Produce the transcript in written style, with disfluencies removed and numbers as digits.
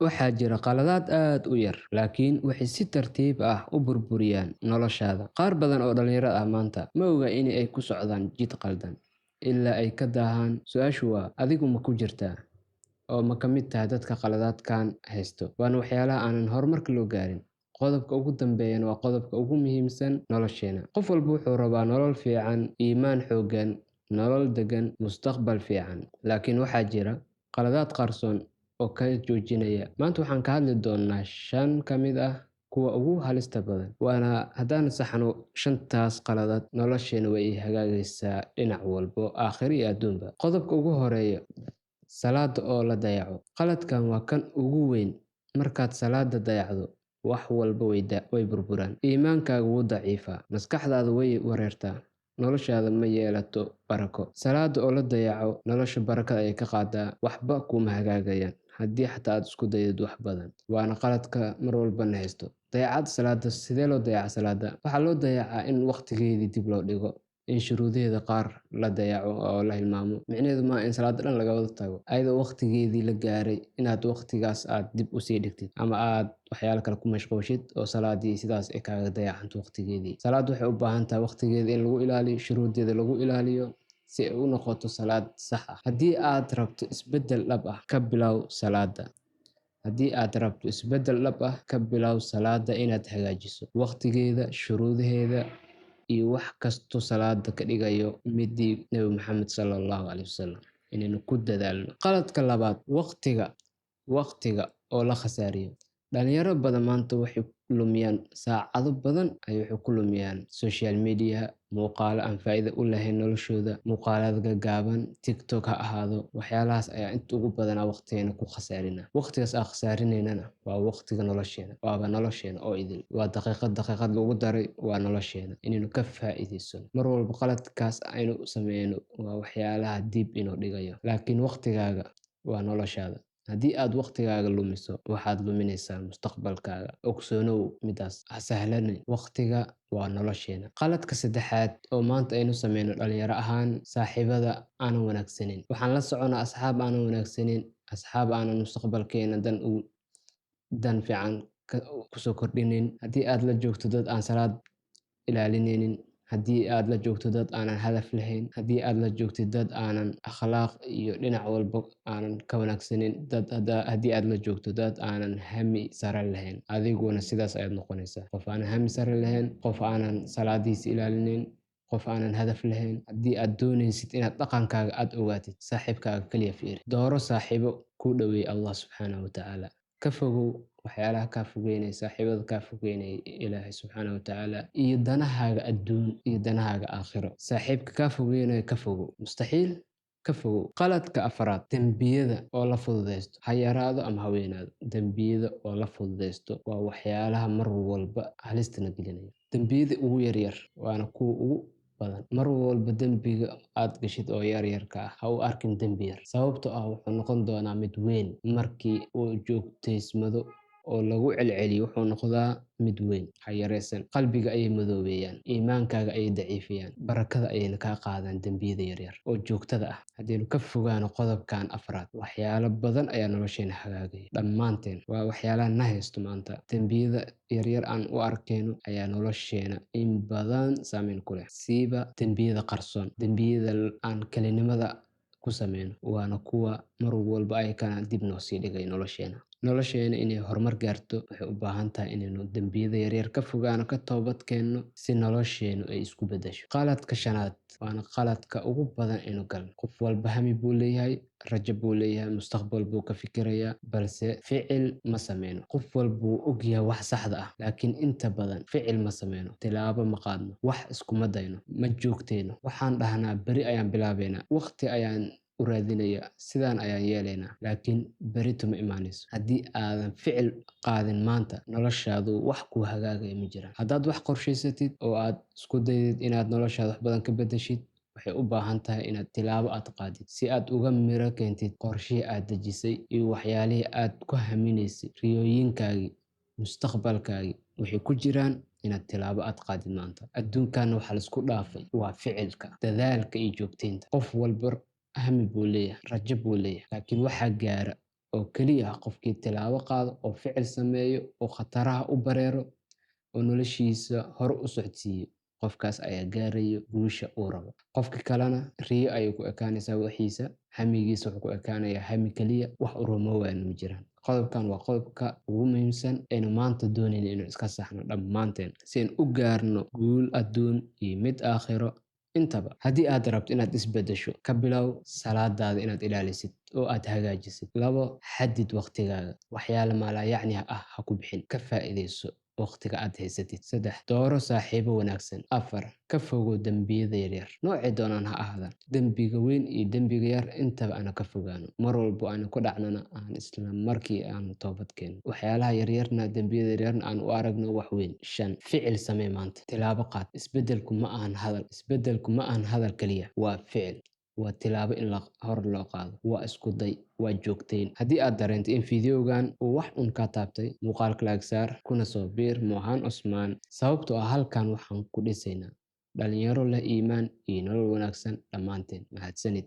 Waxaa jira qaladaad aad u yar, laakiin waxay si tartiib ah u burburiyaan noloshaada. Qaar badan oo dhalinyaro ah maanta ma oga in ay ku socdaan jid qaldan ilaa ay ka daahaan. Su'aashu waa, adigu ma ku jirtaa oo ma ka mid tahay dadka qaladaadkan haysto? Waana waxyaalaha aanan horumarka loo gaarin. Qodobka ugu dambeeyana waa qodobka ugu muhiimsan nolosheena. Qof walba wuxuu rabaa nolol fiican, iimaan xooggan, nolol deggan, mustaqbal fiican. Laakiin waxaa jira qaladaad qarsoon oo ka joojinaya. Maanta waxaan ka hadli doonaa 5 ka mid ah kuwa ugu halista badan. Waana haddaan saxno 5taas qaladaad, nolosheena way hagaagaysaa dhinac walbo, aakhiro iyo adduunba. Qodobka ugu horeeya, salaada oo la dayaco. Qaladkan waa kan ugu weyn. Markaad salaada dayacdo, wax walba way burburaan. Iimaankaaga wuu daciifaa, maskaxdaada way wareertaa, noloshaada ma yeelato barako. Salaada oo la dayaco nolosha barakada ayay ka qaadaa, waxba kuma hagaagayaan haddii xataa aad isku dayid wax badan. Waana qaladka mar walba na haysto. Dayacada salaada, sidee loo dayaca salaada? Waxaa loo dayacaa in waqtigeedii dib loo dhigo, in shuruudaheeda qaar la dayaco oo la hilmaamo. Micnaheedu maaha in salaada dhan laga wada tago, ayadoo waqtigeedii la gaaray inaad waqtigaas aad dib u sii dhigtid ama aad waxyaalo kale ku mashquushid oo salaadii sidaas ay kaaga dayacanto waqtigeedii. Salaad waxay u baahan tahay waqtigeeda in lagu ilaaliyo, shuruudeeda lagu ilaaliyo si ay u noqoto salaad sax ah. Haddii aad rabto isbeddel dhab ah, ka bilow salaada. Haddii aad rabto isbeddel dhab ah, ka bilow salaada inaad hagaajiso waqtigeeda, shuruudaheeda iyo wax kasto salaada ka dhigayo midii Nabi Maxamed sallallahu alayhi wasallam inaynu ku dadaalno. Qaladka labaad, waqtiga oo la khasaariyo. Dhalinyaro badan maanta waxay lumiyaan saacado badan waxay ku lumiyaan social media, muuqaalo aan faa'iido u lahayn noloshooda, muuqaalada gaagaaban, TikTok ha ahaado. Waxyaalahaas ayaa inta ugu badan waqtigeena ku khasaarina. Waqtigaas aan khasaarinaynana waa waqtiga nolosheena, waaba nolosheena oo idil. Waa daqiiqad lagu daray, waa nolosheena inaynu ka faa'iidaysano. Mar walba qaladkaas aynu sameyno waa waxyaalaha dib inoo dhigayo. Laakiin waqtigaaga waa noloshaada. Haddii aad waqtigaaga lumiso, waxaad luminaysaa mustaqbalkaaga. Ogsoonow midaas, ha sahlanin. Waqtiga waa nolosheena. Qaladka saddexaad oo maanta aynu sameyno dhalinyaro ahaan, saaxiibada aanan wanaagsaneyn. Waxaan la soconaa asxaab aanan wanaagsaneyn, asxaab aanan mustaqbalkeena dan fiican ku soo kordhinin. Haddii aad la joogto dad aan salaad ilaalinaynin, haddii aad la joogto dad aanan hadaf lahayn, haddii aad la joogtid dad aanan akhlaaq iyo dhinac walba aanan ka wanaagsaneyn, haddii aad la joogto dad aanan hami sare lahayn, adiguna sidaas ayaad noqonaysaa. Qof aanan hami sare lahayn, qof aanan salaadiisa ilaalinayn, qof aanan hadaf lahayn. Haddii aad doonaysid inaad dhaqankaaga aad ogaatid, saaxiibkaaga kaliya fiiri. Dooro saaxiibo ku dhoweey Allah subxaanahu wa ta'ala. Ka fogow waxyaalaha kaa fogeynaya, saaxiibada kaa fogeynaya Ilaahay subxaanahu wa ta'ala iyo danahaaga adduun iyo danahaaga aakhiro. Saaxiibka kaa fogeynaya ka fogow, mustaxiil ka fogow. Qaladka afraad, dambiyada oo la fududeysto. Ha yaraado ama ha weynaado, dambiyada oo la fududeysto waa waxyaalaha mar walba halista na gelinaya. Dambiyada ugu yaryar waana kuwa ugu badan. Mar walba dambiga aad gashid oo yaryarka ah, ha u arkin dambi yar, sababtoo ah wuxuu noqon doonaa mid weyn. Markii uu joogteysmado oo lagu celceliyo, wuxuu noqdaa mid weyn. Ha yareysan. Qalbiga ayay madoobeeyaan, iimaankaaga ayay daciifiyaan, barakada ayayna kaa qaadaan dambiyada yaryar oo joogtada ah. Haddaynu ka fogaano qodobkan afraad, waxyaalo badan ayaa nolosheena hagaagaya. Dhammaanteen waa waxyaalaha na haysto maanta. Dambiyada yaryar aan u arkayno ayaa nolosheena in badan saameyn ku leh. Siiba dambiyada qarsoon, dambiyada aan kelinimada ku sameyno, waana kuwa mar walba ay kana dib noo sii dhigay nolosheena inay horumar gaarto. Waxay u baahan tahay inaynu dambiyada yaryar ka fogaano, ka toobad keenno si nolosheenu ay isku beddesho. Qaladka shanaad waana qaladka ugu badan aynu galno. Qof walba hami buu leeyahay, rajo buu leeyahay, mustaqbal buu ka fikirayaa, balse ficil ma sameyno. Qof walba wuu ogyahay wax saxda ah, laakiin inta badan ficil ma sameyno, tilaabo ma qaadno, wax iskuma dayno, ma joogteyno. Waxaan dhahnaa beri ayaan bilaabeynaa, waqti ayaan u raadinayaa, sidaan ayaan yeelaynaa, laakiin berito ma imaanayso. Haddii aadan ficil qaadin maanta, noloshaadu wax ku hagaagaya ma jiraan. Haddaad wax qorshaysatid oo aad isku daydid inaad noloshaada wax badan ka beddeshid, waxay u baahan tahay inaad tilaabo aad qaadid si aad uga miro keentid qorshihii aad dejisay iyo waxyaalihii aad ku haminaysay. Riyooyinkaagii, mustaqbalkaagii waxay ku jiraan inaad tilaabo aad qaadid maanta. Adduunkan waxa la isku dhaafay waa ficilka, dadaalka iyo joogteynta. Qof walba hami buu leeyahay, rajo buu leeyahay, laakiin waxaa gaara oo keliya ah qofkii tilaabo qaado oo ficil sameeyo oo khataraha u bareero oo noloshiisa hore u socodsiiyo. Qofkaas ayaa gaaraya guusha uu rabo. Qofka kalena riyo ayay ku ekaanaysaa wixiisa, hamigiisa wuxuu ku ekaanayaa hami keliya, wax u rumoobaya ma jiraan. Qodobkan waa qodobka ugu muhiimsan aynu maanta doonayno inaynu iska saxno dhammaanteen si aynu u gaarno guul adduun iyo mid aakhiro intaba. Haddii aad rabto inaad isbeddesho, ka bilow salaadaada inaad ilaalisid oo aad hagaajisid. 2. Xaddid waqtigaaga. Waxyaalo maalayacni ah ha ku bixin. Ka faa'iidayso waqtiga aad haysatid. 3. Dooro saaxiibo wanaagsan. 4. Ka fogow dembiyada yaryar, noocay doonaan ha ahaadaan. Dembiga weyn iyo dembiga yar intaba aan ka fogaano. Mar walbo aan ku dhacnana aan isla markii aan toobad keeno. Waxyaalaha yaryarna dembiyada yaryarna aan u aragno wax weyn. 5. Ficil samee maanta. Tilaabo qaad. Isbeddelku ma ahan hadal. Isbeddelku ma ahan hadal kaliya, waa ficil. Waa tilaabo in hor loo qaado. Waa isku day. Waa joogtayn. Haddii aad dareento in fiidiyogan uu wax ka taabtay, muuqaalka like saar, kuna soo biir Mohan Usman, sababtoo ah halkan waxaan ku dhisaynaa dhalinyaro leh iimaan iyo nolol wanaagsan dhammaanteen. Mahadsanid.